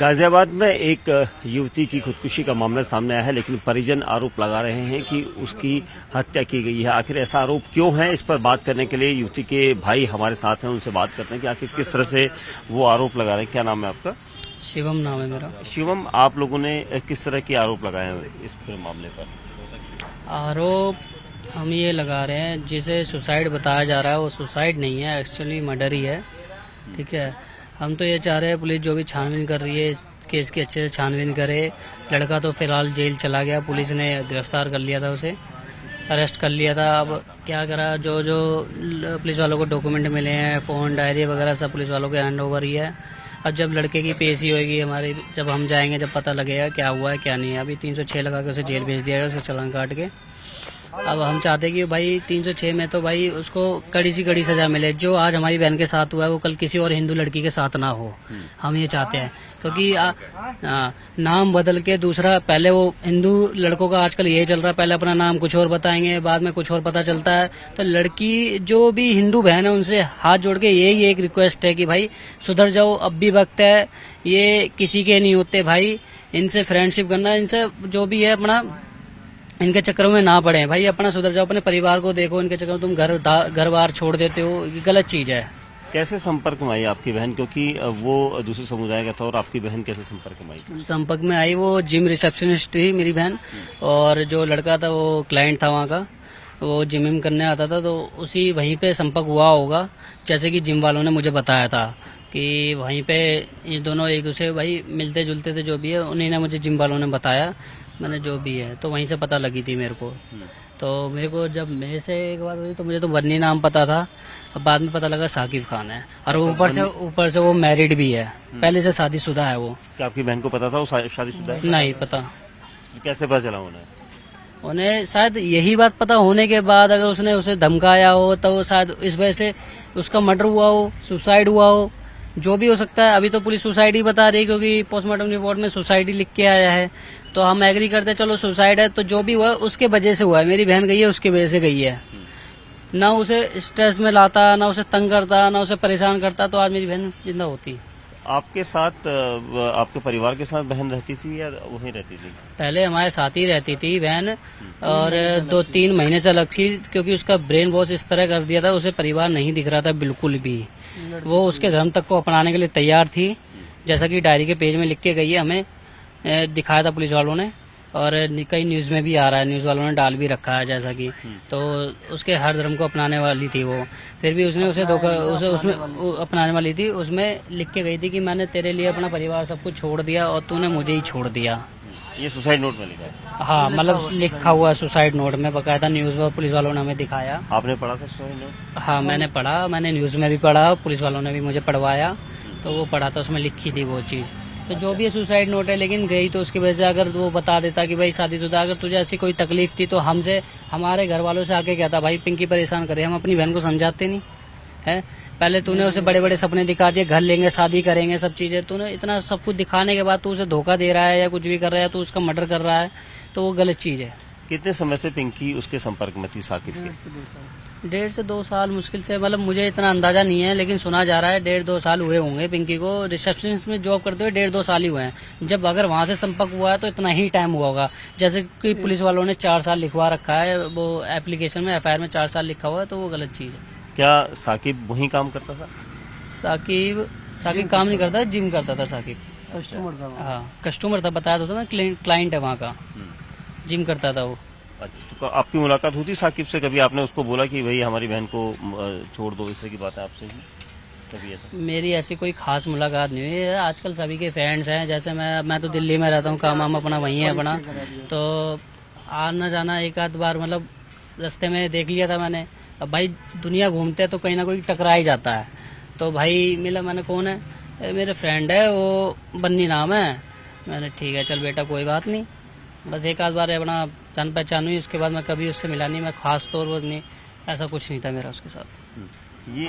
गाजियाबाद में एक युवती की खुदकुशी का मामला सामने आया है, लेकिन परिजन आरोप लगा रहे हैं कि उसकी हत्या की गई है। आखिर ऐसा आरोप क्यों है, इस पर बात करने के लिए युवती के भाई हमारे साथ हैं। उनसे बात करते हैं कि आखिर किस तरह से वो आरोप लगा रहे हैं। क्या नाम है आपका? शिवम नाम है मेरा। शिवम, आप लोगों ने किस तरह के आरोप लगाए हैं इस पूरे मामले पर? आरोप हम ये लगा रहे हैं, जिसे सुसाइड बताया जा रहा है वो सुसाइड नहीं है, एक्चुअली मर्डर ही है। ठीक है, हम तो ये चाह रहे हैं पुलिस जो भी छानबीन कर रही है इस केस की अच्छे से छानबीन करे। लड़का तो फिलहाल जेल चला गया, पुलिस ने गिरफ्तार कर लिया था, उसे अरेस्ट कर लिया था। अब क्या करा, जो जो पुलिस वालों को डॉक्यूमेंट मिले हैं, फोन डायरी वगैरह सब पुलिस वालों के हैंड ओवर ही है। अब जब लड़के की पेशी होगी हमारी, जब हम जाएंगे, जब पता लगेगा क्या हुआ है क्या नहीं है। अभी 306 लगा के उसे जेल भेज दिया गया, उसका चालान काट के। अब हम चाहते हैं कि भाई 306 में तो भाई उसको कड़ी सी कड़ी सजा मिले। जो आज हमारी बहन के साथ हुआ है वो कल किसी और हिंदू लड़की के साथ ना हो, हम ये चाहते हैं। क्योंकि नाम बदल के दूसरा, पहले वो हिंदू लड़कों का आजकल यही चल रहा है, पहले अपना नाम कुछ और बताएंगे, बाद में कुछ और पता चलता है। तो लड़की जो भी हिंदू बहन है उनसे हाथ जोड़ के यही एक रिक्वेस्ट है कि भाई सुधर जाओ, अब भी वक्त है। ये किसी के नहीं होते भाई, इनसे फ्रेंडशिप करना, इनसे जो भी है अपना, इनके चक्करों में ना पड़े भाई, अपना सुधर जाओ, अपने परिवार को देखो। इनके चक्कर में तुम घर बार छोड़ देते हो, ये गलत चीज है। कैसे संपर्क में आई आपकी बहन, क्योंकि वो दूसरे समुदाय का था, और आपकी बहन कैसे संपर्क में आई? संपर्क में आई, वो जिम रिसेप्शनिस्ट थी मेरी बहन, और जो लड़का था वो क्लाइंट था वहाँ का, वो जिम करने आता था, तो उसी वहीं पे संपर्क हुआ होगा। जैसे कि जिम वालों ने मुझे बताया था कि वहीं पे ये दोनों एक दूसरे भाई मिलते जुलते थे, जो भी है उन्हीं ने मुझे जिम वालों ने बताया। मैंने जो भी है तो वहीं से पता लगी थी मेरे को। तो मेरे को जब मेरे से एक बात हुई तो मुझे तो बन्नी नाम पता था, अब बाद में पता लगा साकिब खान है, और ऊपर से वो मैरिड भी है, पहले से शादीशुदा है वो। क्या आपकी बहन को पता था वो शादीशुदा है? नहीं पता। कैसे पता चला उन्हें शायद यही बात पता होने के बाद अगर उसने उसे धमकाया हो तो शायद इस वजह से उसका मर्डर हुआ हो, सुसाइड हुआ हो, जो भी हो सकता है। अभी तो पुलिस सुसाइड ही बता रही है, क्योंकि पोस्टमार्टम रिपोर्ट में सुसाइड ही लिख के आया है। तो हम एग्री करते चलो सुसाइड है, तो जो भी हुआ है उसके वजह से हुआ है। मेरी बहन गई है उसके वजह से गई है, ना उसे स्ट्रेस में लाता, ना उसे तंग करता, ना उसे परेशान करता, तो आज मेरी बहन जिंदा होती। आपके साथ, आपके परिवार के साथ बहन रहती थी या वहीं रहती थी? पहले हमारे साथ ही रहती थी बहन, और 2-3 महीने से अलग थी, क्योंकि उसका ब्रेन वॉश इस तरह कर दिया था, उसे परिवार नहीं दिख रहा था बिल्कुल भी। वो उसके धर्म तक को अपनाने के लिए तैयार थी, जैसा कि डायरी के पेज में लिख के गई है, हमें दिखाया था पुलिस वालों ने, और कई न्यूज में भी आ रहा है, न्यूज वालों ने डाल भी रखा है जैसा कि। तो उसके हर धर्म को अपनाने वाली थी वो, फिर भी उसने उसे धोखा, उसे उसमें अपनाने वाली थी। उसमें लिख के गई थी कि मैंने तेरे लिए अपना परिवार सब कुछ छोड़ दिया और तूने मुझे ही छोड़ दिया। ये सुसाइड नोट में लिखा है? हाँ, मतलब लिखा हुआ सुसाइड नोट में, बकायदा न्यूज में पुलिस वालों ने हमें दिखाया। आपने पढ़ा था सुसाइड नोट? हाँ, मैंने पढ़ा, मैंने न्यूज में भी पढ़ा, पुलिस वालों ने भी मुझे पढ़वाया, तो वो पढ़ा था, उसमें लिखी थी वो चीज। तो जो भी सुसाइड नोट है, लेकिन गई तो उसकी वजह से, अगर वो बता देता कि भाई शादीशुदा, अगर तुझे ऐसी कोई तकलीफ थी तो हमसे, हमारे घर वालों से आके कहता भाई पिंकी परेशान करे, हम अपनी बहन को समझाते नहीं है। पहले तूने उसे बड़े बड़े सपने दिखा दिए, घर लेंगे, शादी करेंगे, सब चीजें, तूने इतना सब कुछ दिखाने के बाद तू उसे धोखा दे रहा है या कुछ भी कर रहा है, तो उसका मर्डर कर रहा है, तो वो गलत चीज है। कितने समय से पिंकी उसके संपर्क में थी, साकिब के? 1.5 से 2 साल मुश्किल से, मतलब मुझे इतना अंदाजा नहीं है, लेकिन सुना जा रहा है 1.5-2 साल हुए होंगे पिंकी को रिसेप्शनिस्ट में जॉब करते हुए। 1.5-2 साल ही हुए हैं। जब अगर वहां से संपर्क हुआ है तो इतना ही टाइम हुआ होगा। जैसे कि पुलिस वालों ने 4 साल लिखवा रखा है, वो एप्लीकेशन में FIR में 4 साल लिखा हुआ है, तो वो गलत चीज है। क्या साकिब वहीं काम करता था? साकिब काम नहीं करता, जिम करता था साकिब। कस्टमर था? हाँ, कस्टमर था, बताया तो मैं, क्लाइंट है वहाँ का, जिम करता था वो। अच्छा, तो आपकी मुलाकात हुई थी साकिब से कभी? आपने उसको बोला कि भाई हमारी बहन को छोड़ दो, इस तरह की बात है आपसे कभी ऐसा? मेरी ऐसी कोई खास मुलाकात नहीं हुई है। आजकल सभी के फ्रेंड्स हैं, जैसे मैं तो दिल्ली में रहता हूँ, काम अपना वहीं है अपना, तो आना जाना एक आध बार, मतलब रास्ते में देख लिया था मैंने। अब भाई दुनिया घूमते हैं तो कहीं ना कोई टकरा ही जाता है, तो भाई मिला, मैंने कौन है, मेरे फ्रेंड है वो, बन्नी नाम है। मैंने ठीक है चल बेटा कोई बात नहीं, बस एक आध बार अपना जान पहचान हुई, उसके बाद मैं कभी उससे मिला नहीं, मैं खास तौर पर नहीं, ऐसा कुछ नहीं था मेरा उसके साथ। ये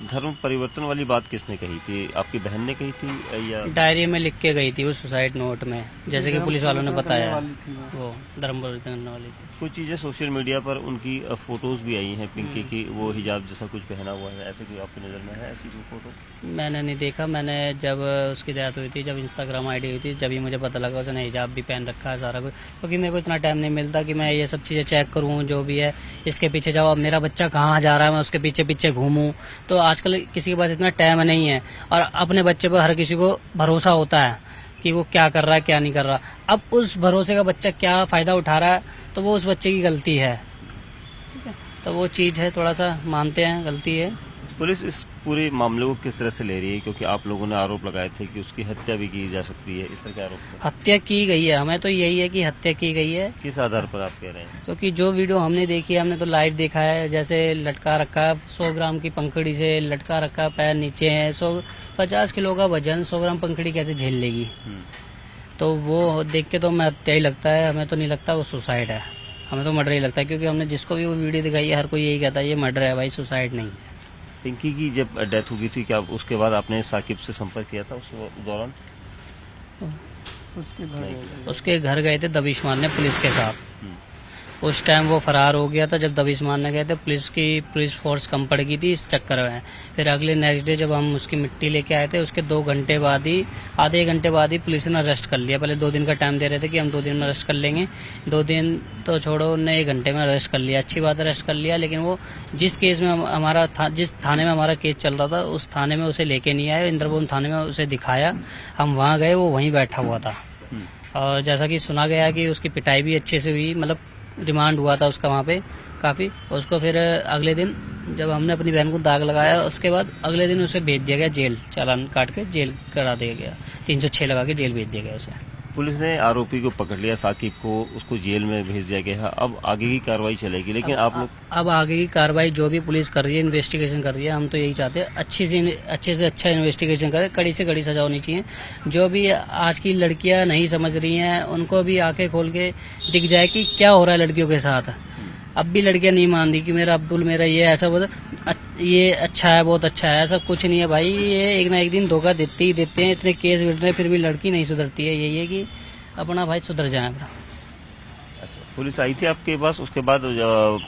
धर्म परिवर्तन वाली बात किसने कही थी? आपकी बहन ने कही थी या? डायरी में लिख के गई थी वो सुसाइड नोट में, जैसे कि पुलिस वालों ने बताया, वो धर्म परिवर्तन करने वाली थी। कुछ चीजें सोशल मीडिया पर उनकी फोटोज भी आई हैं पिंकी की, वो हिजाब जैसा कुछ पहना हुआ है, ऐसे कोई आपकी नज़र में है ऐसी कोई फोटो? मैंने नहीं देखा। मैंने जब उसकी डेथ हुई थी, जब इंस्टाग्राम आईडी हुई थी, जब ही मुझे पता लगा उसने हिजाब भी पहन रखा है सारा कुछ, क्योंकि मेरे को इतना टाइम नहीं मिलता कि मैं ये सब चीज़ें चेक करूँ जो भी है, इसके पीछे जाओ, अब मेरा बच्चा कहाँ जा रहा है मैं उसके पीछे पीछे घूमूँ। तो आजकल किसी के पास इतना टाइम नहीं है, और अपने बच्चे पर हर किसी को भरोसा होता है कि वो क्या कर रहा है क्या नहीं कर रहा। अब उस भरोसे का बच्चा क्या फ़ायदा उठा रहा है, तो वो उस बच्चे की गलती है, ठीक है। तो वो चीज़ है, थोड़ा सा मानते हैं गलती है। पुलिस इस पूरे मामले को किस तरह से ले रही है, क्योंकि आप लोगों ने आरोप लगाए थे कि उसकी हत्या भी की जा सकती है, इस तरह के आरोप थे? हत्या की गई है, हमें तो यही है कि हत्या की गई है। किस आधार पर आप कह रहे हैं? क्योंकि जो वीडियो हमने देखी है, हमने तो लाइव देखा है, जैसे लटका रखा 100 ग्राम की पंखड़ी से लटका रखा, पैर नीचे है, 150 किलो का वजन 100 ग्राम पंखड़ी कैसे झेल लेगी। तो वो देख के तो हमें हत्या ही लगता है, हमें तो नहीं लगता वो सुसाइड है, हमें तो मर्डर ही लगता है। क्योंकि हमने जिसको भी वो वीडियो दिखाई है, हर कोई यही कहता है ये मर्डर है भाई, सुसाइड नहीं है। पिंकी की जब डेथ हुई थी, क्या उसके बाद आपने साकिब से संपर्क किया था उस दौरान? उसके घर गए थे दबिश मारने पुलिस के साथ। उस टाइम वो फरार हो गया था, जब दबिश मारने गए थे पुलिस फोर्स कम पड़ गई थी इस चक्कर में। फिर अगले नेक्स्ट डे जब हम उसकी मिट्टी लेके आए थे, उसके 2 घंटे बाद ही, आधे घंटे बाद ही पुलिस ने अरेस्ट कर लिया। पहले 2 दिन का टाइम दे रहे थे कि हम 2 दिन में अरेस्ट कर लेंगे, 2 दिन तो छोड़ो, उन्होंने 1 घंटे में अरेस्ट कर लिया। अच्छी बात अरेस्ट कर लिया, लेकिन वो जिस केस में हमारा जिस थाने में हमारा केस चल रहा था, उस थाने में उसे लेके नहीं आए। इंद्रभूम थाने में उसे दिखाया, हम वहाँ गए, वो वहीं बैठा हुआ था। और जैसा कि सुना गया कि उसकी पिटाई भी अच्छे से हुई, मतलब रिमांड हुआ था उसका वहाँ पे काफ़ी। उसको फिर अगले दिन जब हमने अपनी बहन को दाग लगाया, उसके बाद अगले दिन उसे भेज दिया गया जेल, चालान काट के जेल करा दिया गया, 306 लगा के जेल भेज दिया गया उसे। पुलिस ने आरोपी को पकड़ लिया, साकिब को, उसको जेल में भेज दिया गया है। अब आगे की कार्रवाई चलेगी, लेकिन आप लोग अब आगे की कार्रवाई जो भी पुलिस कर रही है, इन्वेस्टिगेशन कर रही है, हम तो यही चाहते हैं अच्छे से अच्छा इन्वेस्टिगेशन करे, कड़ी से कड़ी सजा होनी चाहिए। जो भी आज की लड़कियां नहीं समझ रही हैं, उनको भी आंखें खोल के दिख जाए कि क्या हो रहा है लड़कियों के साथ। अब भी लड़कियां नहीं मान रही कि मेरा अब्दुल, मेरा ये ऐसा ये अच्छा है, बहुत अच्छा है, ऐसा कुछ नहीं है भाई। ये एक ना एक दिन धोखा देते ही देते हैं, इतने केस बिठ रहे फिर भी लड़की नहीं सुधरती है। यही है कि अपना भाई सुधर जाए अपना। अच्छा, पुलिस आई थी आपके पास, उसके बाद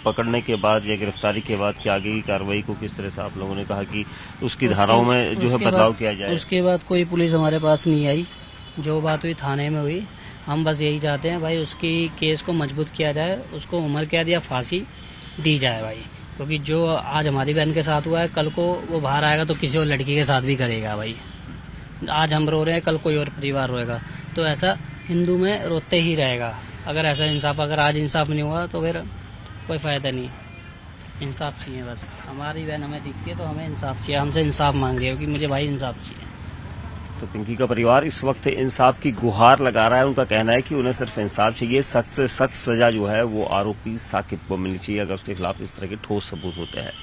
पकड़ने के बाद या गिरफ्तारी के बाद की आगे की कार्रवाई को किस तरह से आप लोगों ने कहा कि उसकी धाराओं में जो है बदलाव किया जाए? उसके बाद कोई पुलिस हमारे पास नहीं आई, जो बात हुई थाने में हुई। हम बस यही चाहते हैं भाई, उसकी केस को मजबूत किया जाए, उसको उम्र कैद या फांसी दी जाए भाई। क्योंकि जो आज हमारी बहन के साथ हुआ है, कल को वो बाहर आएगा तो किसी और लड़की के साथ भी करेगा भाई। आज हम रो रहे हैं, कल कोई और परिवार रोएगा, तो ऐसा हिंदू में रोते ही रहेगा। अगर ऐसा इंसाफ, अगर आज इंसाफ नहीं हुआ तो फिर कोई फ़ायदा नहीं। इंसाफ चाहिए बस, हमारी बहन हमें दिखती है तो हमें इंसाफ चाहिए, हमसे इंसाफ मांग रही है क्योंकि मुझे भाई इंसाफ चाहिए। तो पिंकी का परिवार इस वक्त इंसाफ की गुहार लगा रहा है। उनका कहना है कि उन्हें सिर्फ इंसाफ चाहिए, सख्त से सख्त सजा जो है वो आरोपी साकिब को मिलनी चाहिए, अगर उसके खिलाफ इस तरह के ठोस सबूत होते हैं।